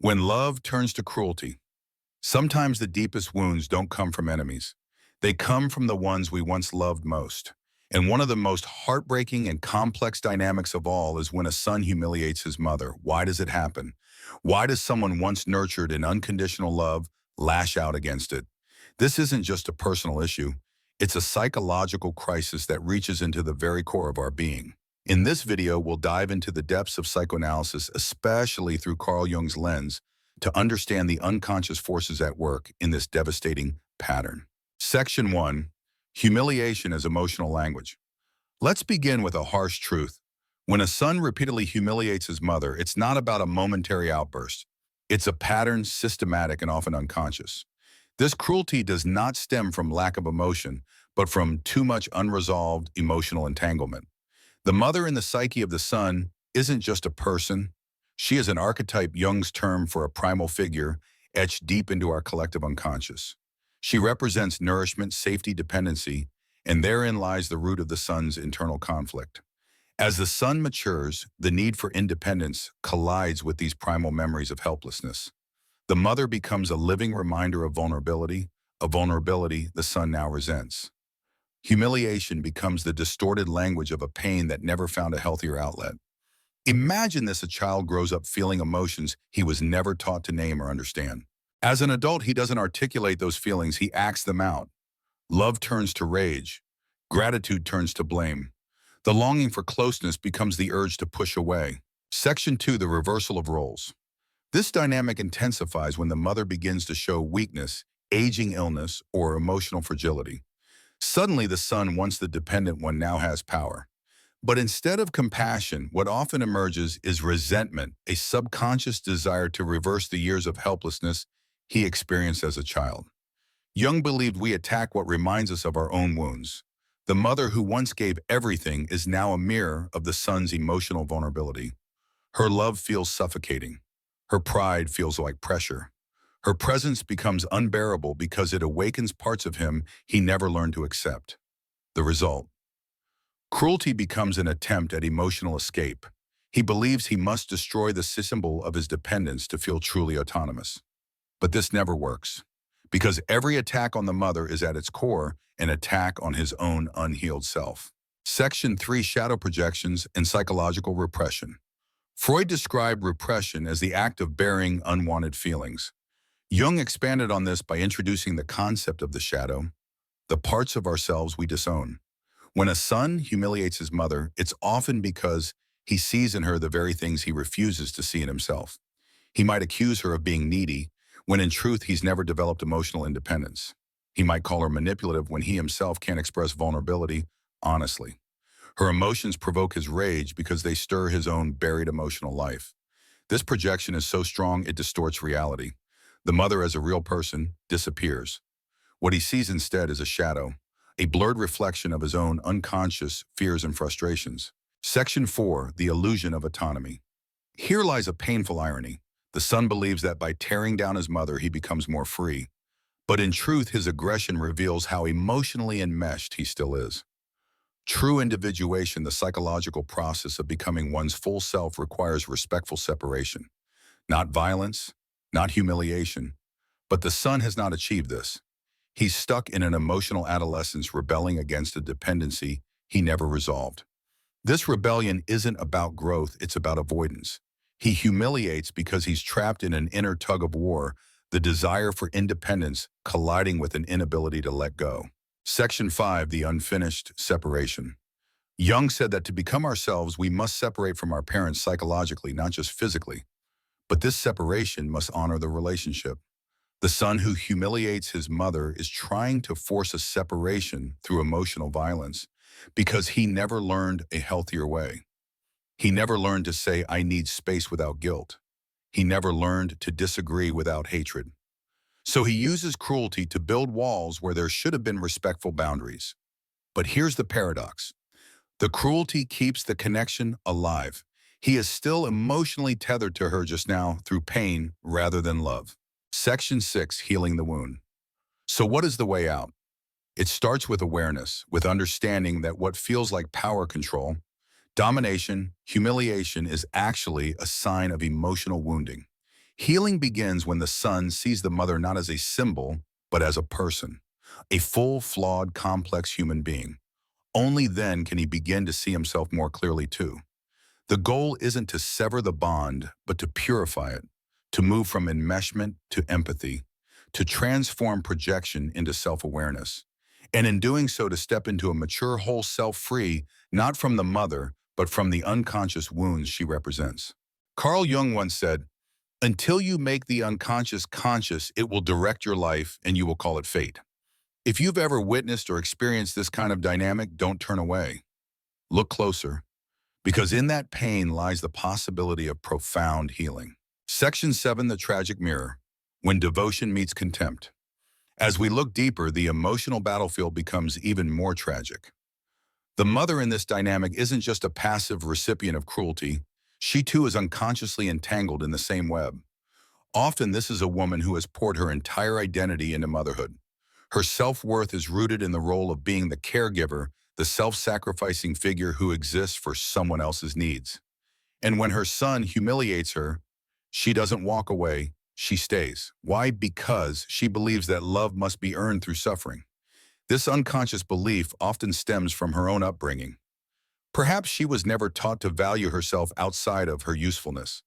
When love turns to cruelty, sometimes the deepest wounds don't come from enemies. They come from the ones we once loved most. And one of the most heartbreaking and complex dynamics of all is when a son humiliates his mother. Why does it happen? Why does someone once nurtured in unconditional love lash out against it? This isn't just a personal issue. It's a psychological crisis that reaches into the very core of our being. In this video, we'll dive into the depths of psychoanalysis, especially through Carl Jung's lens, to understand the unconscious forces at work in this devastating pattern. Section 1. Humiliation as emotional language. Let's begin with a harsh truth. When a son repeatedly humiliates his mother, it's not about a momentary outburst. It's a pattern, systematic and often unconscious. This cruelty does not stem from lack of emotion, but from too much unresolved emotional entanglement. The mother in the psyche of the son isn't just a person. She is an archetype, Jung's term for a primal figure, etched deep into our collective unconscious. She represents nourishment, safety, dependency, and therein lies the root of the son's internal conflict. As the son matures, the need for independence collides with these primal memories of helplessness. The mother becomes a living reminder of vulnerability, a vulnerability the son now resents. Humiliation becomes the distorted language of a pain that never found a healthier outlet. Imagine this: a child grows up feeling emotions he was never taught to name or understand. As an adult, he doesn't articulate those feelings, he acts them out. Love turns to rage. Gratitude turns to blame. The longing for closeness becomes the urge to push away. Section 2. The reversal of roles. This dynamic intensifies when the mother begins to show weakness, aging illness, or emotional fragility. Suddenly, the son, once the dependent one, now has power. But instead of compassion, what often emerges is resentment, a subconscious desire to reverse the years of helplessness he experienced as a child. Jung believed we attack what reminds us of our own wounds. The mother who once gave everything is now a mirror of the son's emotional vulnerability. Her love feels suffocating. Her pride feels like pressure. Her presence becomes unbearable because it awakens parts of him he never learned to accept. The result: cruelty becomes an attempt at emotional escape. He believes he must destroy the symbol of his dependence to feel truly autonomous. But this never works, because every attack on the mother is at its core an attack on his own unhealed self. Section 3. Shadow projections and psychological repression. Freud described repression as the act of burying unwanted feelings. Jung expanded on this by introducing the concept of the shadow, the parts of ourselves we disown. When a son humiliates his mother, it's often because he sees in her the very things he refuses to see in himself. He might accuse her of being needy, when in truth he's never developed emotional independence. He might call her manipulative when he himself can't express vulnerability honestly. Her emotions provoke his rage because they stir his own buried emotional life. This projection is so strong it distorts reality. The mother, as a real person, disappears. What he sees instead is a shadow, a blurred reflection of his own unconscious fears and frustrations. Section 4. The illusion of autonomy. Here lies a painful irony. The son believes that by tearing down his mother, he becomes more free. But in truth, his aggression reveals how emotionally enmeshed he still is. True individuation, the psychological process of becoming one's full self, requires respectful separation. Not violence, not humiliation. But the son has not achieved this. He's stuck in an emotional adolescence, rebelling against a dependency he never resolved. This rebellion isn't about growth, it's about avoidance. He humiliates because he's trapped in an inner tug of war, the desire for independence colliding with an inability to let go. Section 5. The unfinished separation. Jung said that to become ourselves, we must separate from our parents psychologically, not just physically. But this separation must honor the relationship. The son who humiliates his mother is trying to force a separation through emotional violence because he never learned a healthier way. He never learned to say, "I need space," without guilt. He never learned to disagree without hatred. So he uses cruelty to build walls where there should have been respectful boundaries. But here's the paradox. The cruelty keeps the connection alive. He is still emotionally tethered to her just now through pain rather than love. Section 6. Healing the wound. So what is the way out? It starts with awareness, with understanding that what feels like power control, domination, humiliation is actually a sign of emotional wounding. Healing begins when the son sees the mother not as a symbol, but as a person, a full, flawed, complex human being. Only then can he begin to see himself more clearly too. The goal isn't to sever the bond, but to purify it, to move from enmeshment to empathy, to transform projection into self-awareness. And in doing so, to step into a mature whole self free, not from the mother, but from the unconscious wounds she represents. Carl Jung once said, "Until you make the unconscious conscious, it will direct your life and you will call it fate." If you've ever witnessed or experienced this kind of dynamic, don't turn away. Look closer, because in that pain lies the possibility of profound healing. Section 7, the tragic mirror, when devotion meets contempt. As we look deeper, the emotional battlefield becomes even more tragic. The mother in this dynamic isn't just a passive recipient of cruelty, she too is unconsciously entangled in the same web. Often this is a woman who has poured her entire identity into motherhood. Her self-worth is rooted in the role of being the caregiver, the self-sacrificing figure who exists for someone else's needs. And when her son humiliates her, she doesn't walk away, she stays. Why? Because she believes that love must be earned through suffering. This unconscious belief often stems from her own upbringing. Perhaps she was never taught to value herself outside of her usefulness.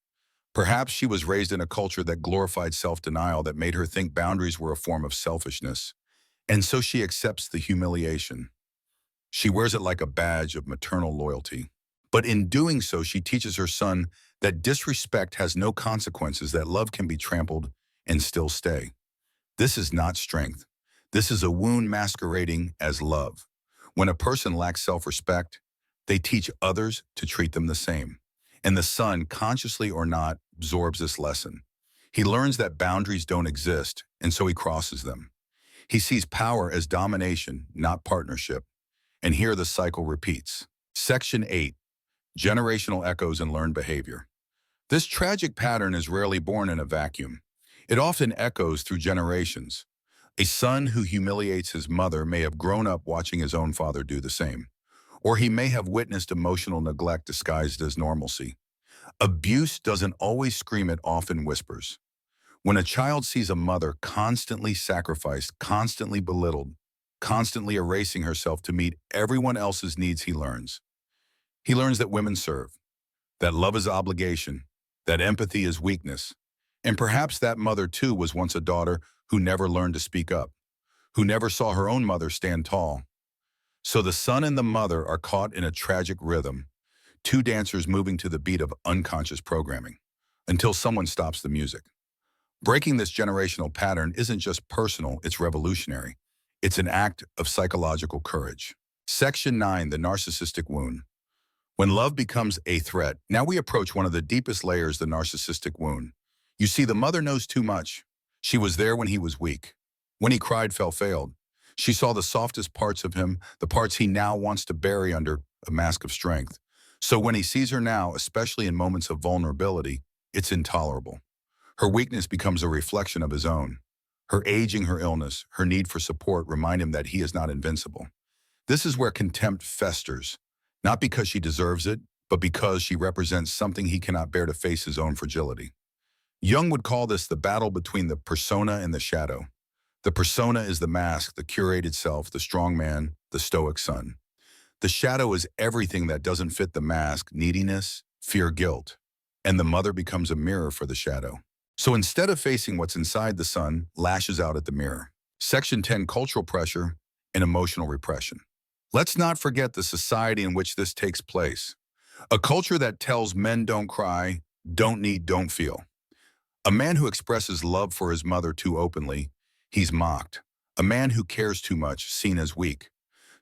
Perhaps she was raised in a culture that glorified self-denial, that made her think boundaries were a form of selfishness. And so she accepts the humiliation. She wears it like a badge of maternal loyalty. But in doing so, she teaches her son that disrespect has no consequences, that love can be trampled and still stay. This is not strength. This is a wound masquerading as love. When a person lacks self-respect, they teach others to treat them the same. And the son, consciously or not, absorbs this lesson. He learns that boundaries don't exist, and so he crosses them. He sees power as domination, not partnership. And here the cycle repeats. Section 8. Generational echoes and learned behavior. This tragic pattern is rarely born in a vacuum. It often echoes through generations. A son who humiliates his mother may have grown up watching his own father do the same. Or he may have witnessed emotional neglect disguised as normalcy. Abuse doesn't always scream, it often whispers. When a child sees a mother constantly sacrificed, constantly belittled, constantly erasing herself to meet everyone else's needs, he learns. He learns that women serve, that love is obligation, that empathy is weakness. And perhaps that mother too was once a daughter who never learned to speak up, who never saw her own mother stand tall. So the son and the mother are caught in a tragic rhythm, two dancers moving to the beat of unconscious programming, until someone stops the music. Breaking this generational pattern isn't just personal, it's revolutionary. It's an act of psychological courage. Section 9, the narcissistic wound. When love becomes a threat, now we approach one of the deepest layers, the narcissistic wound. You see, the mother knows too much. She was there when he was weak. When he cried, failed. She saw the softest parts of him, the parts he now wants to bury under a mask of strength. So when he sees her now, especially in moments of vulnerability, it's intolerable. Her weakness becomes a reflection of his own. Her aging, her illness, her need for support remind him that he is not invincible. This is where contempt festers, not because she deserves it, but because she represents something he cannot bear to face, his own fragility. Jung would call this the battle between the persona and the shadow. The persona is the mask, the curated self, the strong man, the stoic son. The shadow is everything that doesn't fit the mask, neediness, fear, guilt. And the mother becomes a mirror for the shadow. So instead of facing what's inside, the son lashes out at the mirror. Section 10, cultural pressure and emotional repression. Let's not forget the society in which this takes place. A culture that tells men don't cry, don't need, don't feel. A man who expresses love for his mother too openly, he's mocked. A man who cares too much, seen as weak.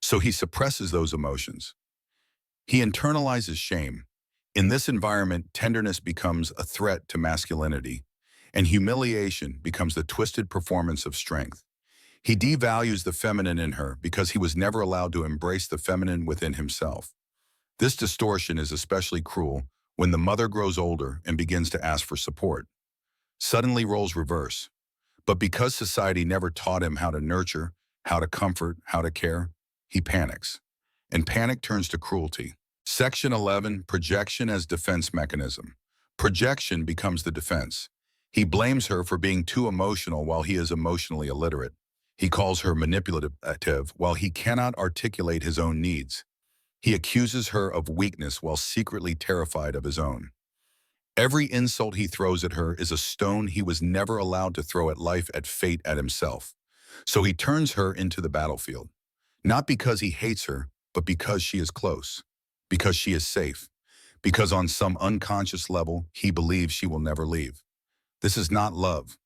So he suppresses those emotions. He internalizes shame. In this environment, tenderness becomes a threat to masculinity, and humiliation becomes the twisted performance of strength. He devalues the feminine in her because he was never allowed to embrace the feminine within himself. This distortion is especially cruel when the mother grows older and begins to ask for support. Suddenly roles reverse. But because society never taught him how to nurture, how to comfort, how to care, he panics. And panic turns to cruelty. Section 11, projection as defense mechanism. Projection becomes the defense. He blames her for being too emotional while he is emotionally illiterate. He calls her manipulative while he cannot articulate his own needs. He accuses her of weakness while secretly terrified of his own. Every insult he throws at her is a stone he was never allowed to throw at life, at fate, at himself. So he turns her into the battlefield. Not because he hates her, but because she is close. Because she is safe. Because on some unconscious level, he believes she will never leave. This is not love.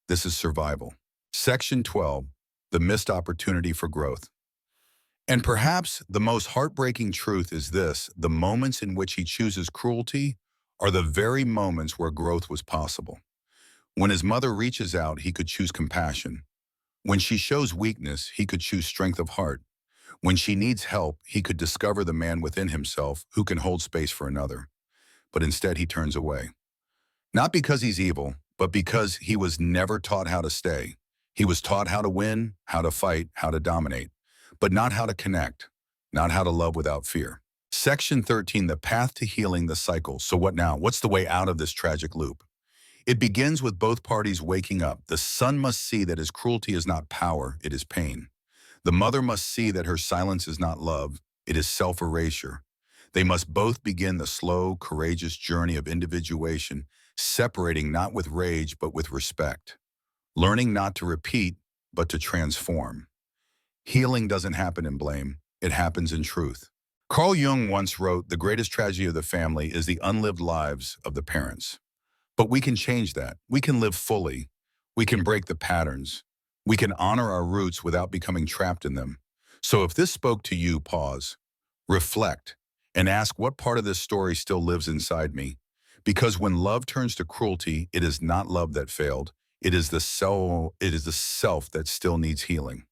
This is survival. Section 12, the missed opportunity for growth. And perhaps the most heartbreaking truth is this: the moments in which he chooses cruelty are the very moments where growth was possible. When his mother reaches out, he could choose compassion. When she shows weakness, he could choose strength of heart. When she needs help, he could discover the man within himself who can hold space for another. But instead, he turns away. Not because he's evil, but because he was never taught how to stay. He was taught how to win, how to fight, how to dominate, but not how to connect, not how to love without fear. Section 13, the path to healing the cycle. So what now? What's the way out of this tragic loop? It begins with both parties waking up. The son must see that his cruelty is not power, it is pain. The mother must see that her silence is not love, it is self-erasure. They must both begin the slow, courageous journey of individuation, separating not with rage but with respect, learning not to repeat but to transform. Healing doesn't happen in blame, it happens in truth. Carl Jung once wrote, "The greatest tragedy of the family is the unlived lives of the parents." But we can change that. We can live fully. We can break the patterns. We can honor our roots without becoming trapped in them. So if this spoke to you, pause, reflect, and ask what part of this story still lives inside me. Because when love turns to cruelty, it is not love that failed. It is the self that still needs healing.